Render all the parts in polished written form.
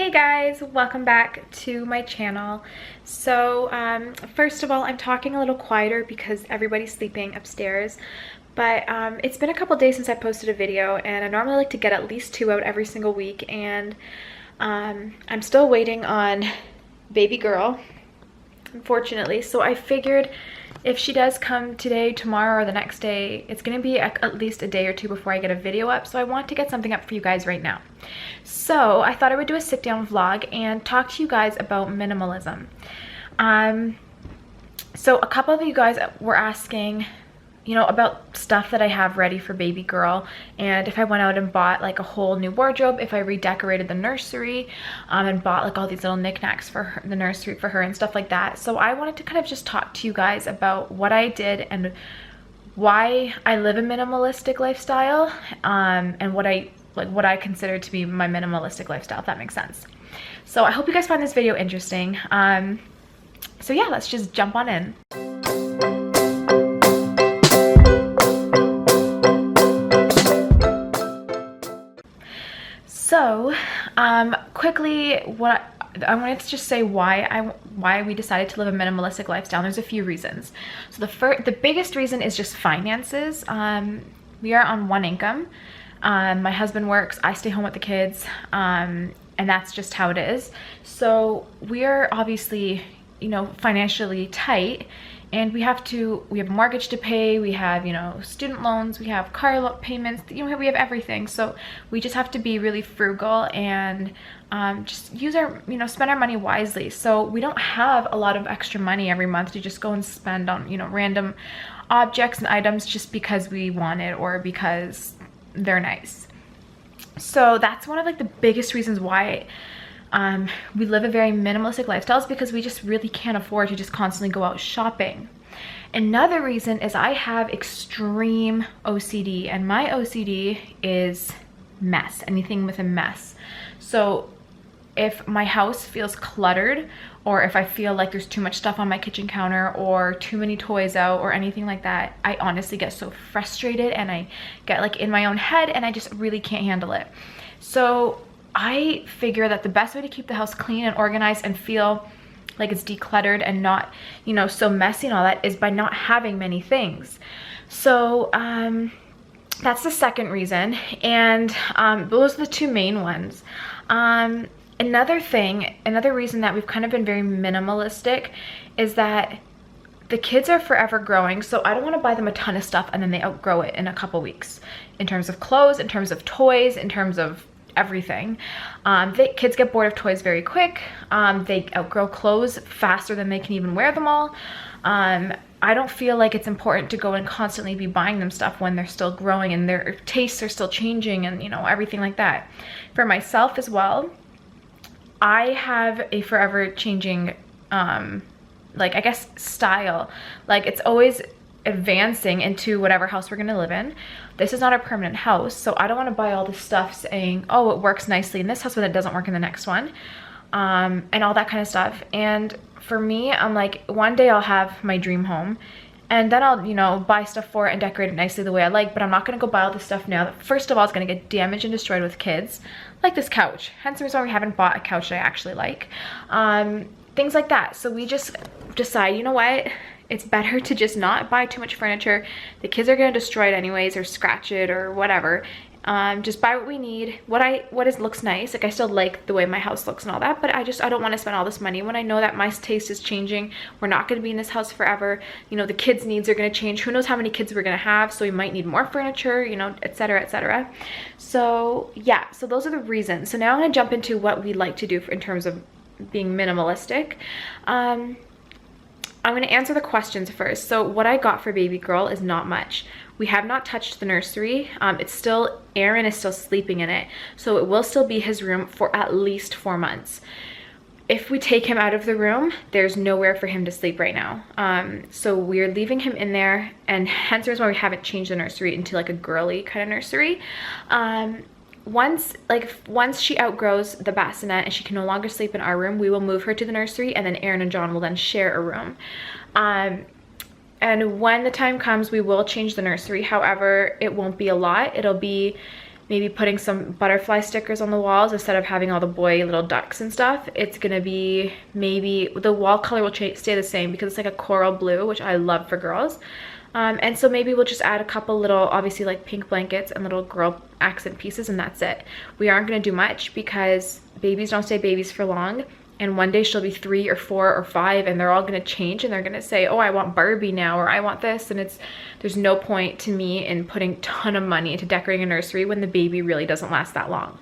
Hey guys, welcome back to my channel. So first of all, I'm talking a little quieter because everybody's sleeping upstairs, but it's been a couple days since I posted a video, and I normally like to get at least 2 out every single week, and I'm still waiting on baby girl, unfortunately. So I figured if she does come today, tomorrow, or the next day, it's gonna be at least a day or two before I get a video up, so I want to get something up for you guys right now. So I thought I would do a sit down vlog and talk to you guys about minimalism. So a couple of you guys were asking, you know, about stuff that I have ready for baby girl, and if I went out and bought like a whole new wardrobe, if I redecorated the nursery and bought like all these little knickknacks for her, the nursery for her and stuff like that. So I wanted to kind of just talk to you guys about what I did and why I live a minimalistic lifestyle, and what I consider to be my minimalistic lifestyle, if that makes sense. So I hope you guys find this video interesting. So yeah, let's just jump on in. So, quickly, what I wanted to just say why we decided to live a minimalistic lifestyle. There's a few reasons. So the biggest reason is just finances. We are on one income. My husband works, I stay home with the kids, and that's just how it is. So we are obviously, you know, financially tight, and we have a mortgage to pay, we have, you know, student loans, we have car payments, you know, we have everything. So we just have to be really frugal and just use our, you know, spend our money wisely. So we don't have a lot of extra money every month to just go and spend on, you know, random objects and items just because we want it or because they're nice. So that's one of like the biggest reasons why we live a very minimalistic lifestyle, is because we just really can't afford to just constantly go out shopping. Another reason is I have extreme OCD, and my OCD is mess, anything with a mess. So if my house feels cluttered, or if I feel like there's too much stuff on my kitchen counter or too many toys out or anything like that, I honestly get so frustrated and I get like in my own head and I just really can't handle it. So I figure that the best way to keep the house clean and organized and feel like it's decluttered and not, you know, so messy and all that is by not having many things. So that's the second reason, and those are the two main ones. Another reason that we've kind of been very minimalistic is that the kids are forever growing, so I don't want to buy them a ton of stuff and then they outgrow it in a couple weeks, in terms of clothes, in terms of toys, in terms of everything. Kids get bored of toys very quick. They outgrow clothes faster than they can even wear them all. I don't feel like it's important to go and constantly be buying them stuff when they're still growing and their tastes are still changing and, you know, everything like that. For myself as well, I have a forever changing, like, I guess, style. Like, it's always advancing into whatever house we're gonna live in. This is not a permanent house, so I don't want to buy all this stuff saying, oh, it works nicely in this house but it doesn't work in the next one, and all that kind of stuff. And for me, I'm like, one day I'll have my dream home, and then I'll, you know, buy stuff for it and decorate it nicely the way I like, but I'm not gonna go buy all this stuff now that, first of all, it's gonna get damaged and destroyed with kids, like this couch. Hence the reason why we haven't bought a couch that I actually like. Things like that. So we just decide, you know what, it's better to just not buy too much furniture. The kids are gonna destroy it anyways, or scratch it or whatever. Just buy what we need, looks nice. Like, I still like the way my house looks and all that, but I don't want to spend all this money when I know that my taste is changing. We're not going to be in this house forever. You know, the kids' needs are going to change. Who knows how many kids we're going to have, so we might need more furniture, you know, etc., etc. So yeah, so those are the reasons. So now I'm going to jump into what we like to do in terms of being minimalistic. I'm going to answer the questions first. So what I got for baby girl is not much. We have not touched the nursery. It's still, Aaron is still sleeping in it, so it will still be his room for at least 4 months. If we take him out of the room, there's nowhere for him to sleep right now. So we're leaving him in there, and hence the reason why we haven't changed the nursery into like a girly kind of nursery. Once she outgrows the bassinet and she can no longer sleep in our room, we will move her to the nursery, and then Aaron and John will then share a room. And when the time comes, we will change the nursery. However, it won't be a lot. It'll be maybe putting some butterfly stickers on the walls instead of having all the boy little ducks and stuff. It's gonna be, maybe the wall color will stay the same because it's like a coral blue, which I love for girls. And so maybe we'll just add a couple little, obviously like pink blankets and little girl accent pieces, and that's it. We aren't gonna do much because babies don't stay babies for long. And one day she'll be 3 or 4 or 5 and they're all gonna change and they're gonna say, oh, I want Barbie now, or I want this. And there's no point to me in putting a ton of money into decorating a nursery when the baby really doesn't last that long.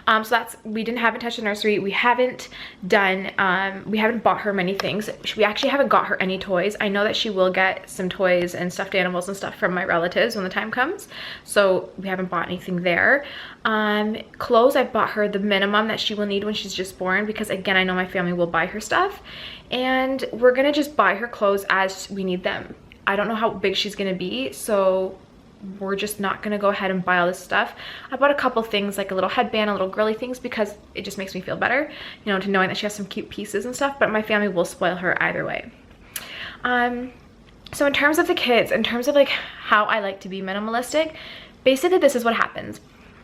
So we haven't touched the nursery. We haven't bought her many things. We actually haven't got her any toys. I know that she will get some toys and stuffed animals and stuff from my relatives when the time comes. So we haven't bought anything there. Clothes, I bought her the minimum that she will need when she's just born, because again, I know my family will buy her stuff. And we're gonna just buy her clothes as we need them. I don't know how big she's gonna be, so we're just not gonna go ahead and buy all this stuff. I bought a couple things like a little headband, a little girly things, because it just makes me feel better, you know, to knowing that she has some cute pieces and stuff, but my family will spoil her either way. So in terms of the kids, in terms of like how I like to be minimalistic, basically this is what happens.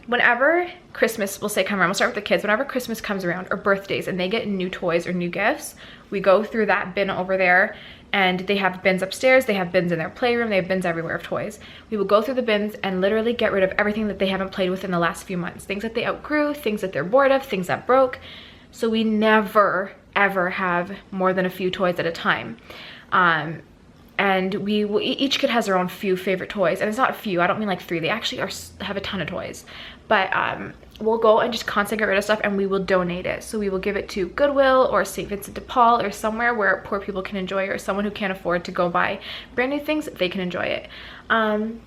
Whenever Christmas, we'll say, come around, we'll start with the kids. Whenever Christmas comes around or birthdays and they get new toys or new gifts, we go through that bin over there, and they have bins upstairs, they have bins in their playroom, they have bins everywhere of toys. We will go through the bins and literally get rid of everything that they haven't played with in the last few months. Things that they outgrew, things that they're bored of, things that broke. So we never, ever have more than a few toys at a time. And each kid has their own few favorite toys, and it's not a few, I don't mean like 3, they actually have a ton of toys. But we'll go and just constantly get rid of stuff, and we will donate it. So we will give it to Goodwill or St. Vincent de Paul or somewhere where poor people can enjoy it, or someone who can't afford to go buy brand new things, they can enjoy it. And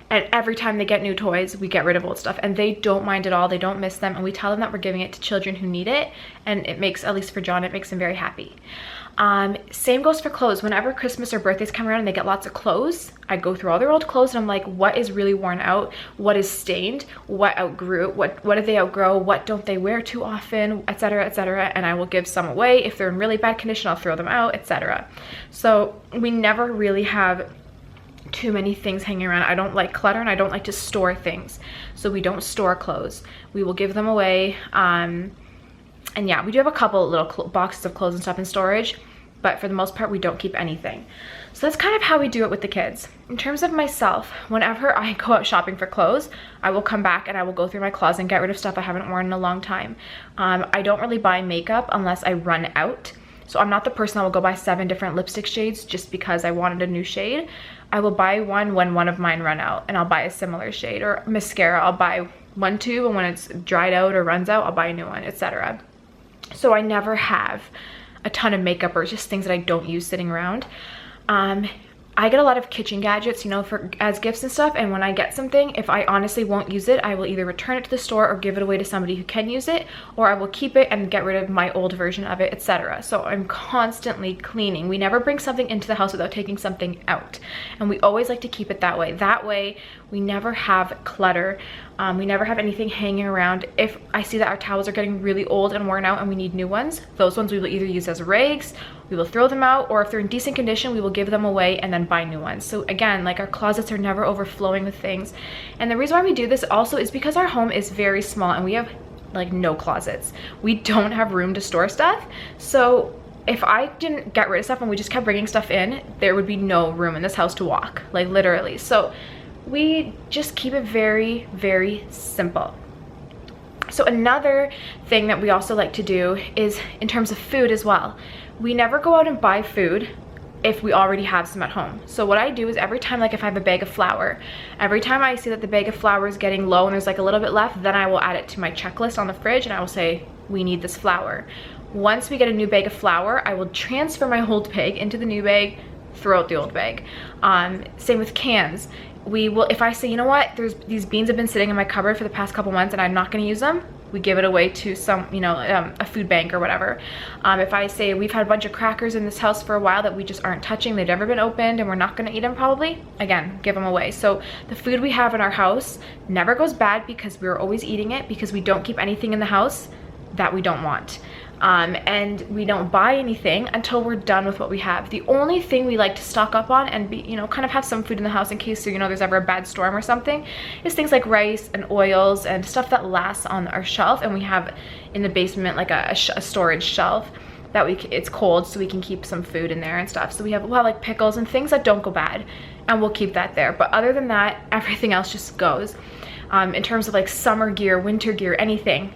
every time they get new toys, we get rid of old stuff, and they don't mind at all, they don't miss them, and we tell them that we're giving it to children who need it, and it makes, at least for John, it makes him very happy. Same goes for clothes. Whenever Christmas or birthdays come around and they get lots of clothes, I go through all their old clothes and I'm like, what is really worn out? What is stained? What outgrew? What did they outgrow? What don't they wear too often? Etc, etc. And I will give some away. If they're in really bad condition, I'll throw them out, etc. So we never really have too many things hanging around. I don't like clutter, and I don't like to store things. So we don't store clothes. We will give them away. And yeah, we do have a couple little boxes of clothes and stuff in storage, but for the most part, we don't keep anything. So that's kind of how we do it with the kids. In terms of myself, whenever I go out shopping for clothes, I will come back and I will go through my closet and get rid of stuff I haven't worn in a long time. I don't really buy makeup unless I run out. So I'm not the person that will go buy 7 different lipstick shades just because I wanted a new shade. I will buy one when one of mine run out, and I'll buy a similar shade. Or mascara, I'll buy 1 tube, and when it's dried out or runs out, I'll buy a new one, etc. So I never have a ton of makeup or just things that I don't use sitting around. I get a lot of kitchen gadgets, you know, as gifts and stuff, and when I get something, if I honestly won't use it, I will either return it to the store or give it away to somebody who can use it, or I will keep it and get rid of my old version of it, etc. So I'm constantly cleaning. We never bring something into the house without taking something out, and we always like to keep it that way. That way we never have clutter. We never have anything hanging around. If I see that our towels are getting really old and worn out and we need new ones, those ones we will either use as rags, we will throw them out, or if they're in decent condition, we will give them away and then buy new ones. So again, like, our closets are never overflowing with things. And the reason why we do this also is because our home is very small and we have like no closets. We don't have room to store stuff. So if I didn't get rid of stuff and we just kept bringing stuff in, there would be no room in this house to walk, like literally. So we just keep it very, very simple. So another thing that we also like to do is in terms of food as well. We never go out and buy food if we already have some at home. So what I do is every time, like if I have a bag of flour, every time I see that the bag of flour is getting low and there's like a little bit left, then I will add it to my checklist on the fridge and I will say, we need this flour. Once we get a new bag of flour, I will transfer my old bag into the new bag, throw out the old bag. Same with cans. We will, if I say, you know what, these beans have been sitting in my cupboard for the past couple months and I'm not going to use them, we give it away to some, you know, a food bank or whatever. If I say we've had a bunch of crackers in this house for a while that we just aren't touching, they've never been opened and we're not going to eat them probably, again, give them away. So the food we have in our house never goes bad because we're always eating it, because we don't keep anything in the house that we don't want. and we don't buy anything until we're done with what we have. The only thing we like to stock up on and be, kind of have some food in the house in case, there's ever a bad storm or something, is things like rice and oils and stuff that lasts on our shelf. And we have in the basement like a storage shelf that it's cold, so we can keep some food in there and stuff. So we have a lot of like pickles and things that don't go bad, and we'll keep that there. But other than that, everything else just goes. In terms of like summer gear, winter gear, anything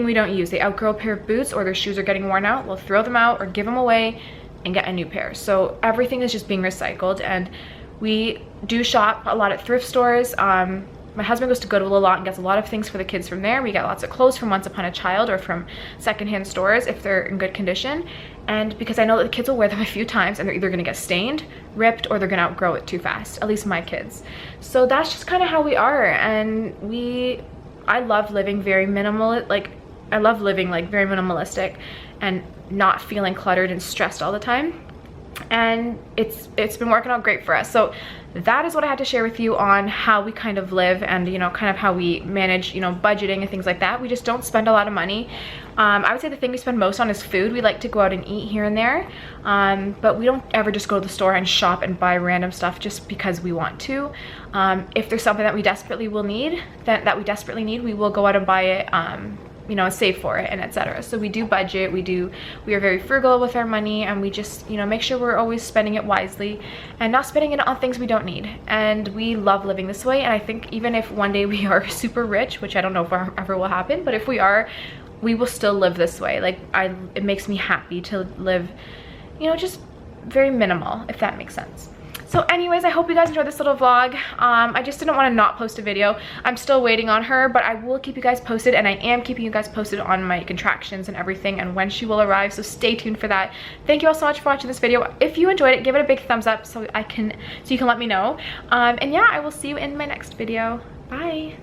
we don't use. They outgrow a pair of boots or their shoes are getting worn out, we'll throw them out or give them away and get a new pair. So everything is just being recycled. And we do shop a lot at thrift stores. My husband goes to Goodwill a lot and gets a lot of things for the kids from there. We get lots of clothes from Once Upon a Child or from secondhand stores if they're in good condition. And because I know that the kids will wear them a few times and they're either gonna get stained, ripped, or they're gonna outgrow it too fast, at least my kids. So that's just kind of how we are. And I love living very minimal, I love living like very minimalistic and not feeling cluttered and stressed all the time. And it's been working out great for us. So that is what I had to share with you on how we kind of live and kind of how we manage budgeting and things like that. We just don't spend a lot of money. I would say the thing we spend most on is food. We like to go out and eat here and there, but we don't ever just go to the store and shop and buy random stuff just because we want to. If there's something that we desperately need, we will go out and buy it, save for it and etc. So we do budget, we are very frugal with our money, and we just make sure we're always spending it wisely and not spending it on things we don't need. And we love living this way. And I think even if one day we are super rich, which I don't know if ever will happen, but if we are, we will still live this way. It makes me happy to live just very minimal, if that makes sense. So anyways, I hope you guys enjoyed this little vlog. I just didn't want to not post a video. I'm still waiting on her, but I will keep you guys posted, and I am keeping you guys posted on my contractions and everything and when she will arrive, so stay tuned for that. Thank you all so much for watching this video. If you enjoyed it, give it a big thumbs up so you can let me know. And yeah, I will see you in my next video. Bye.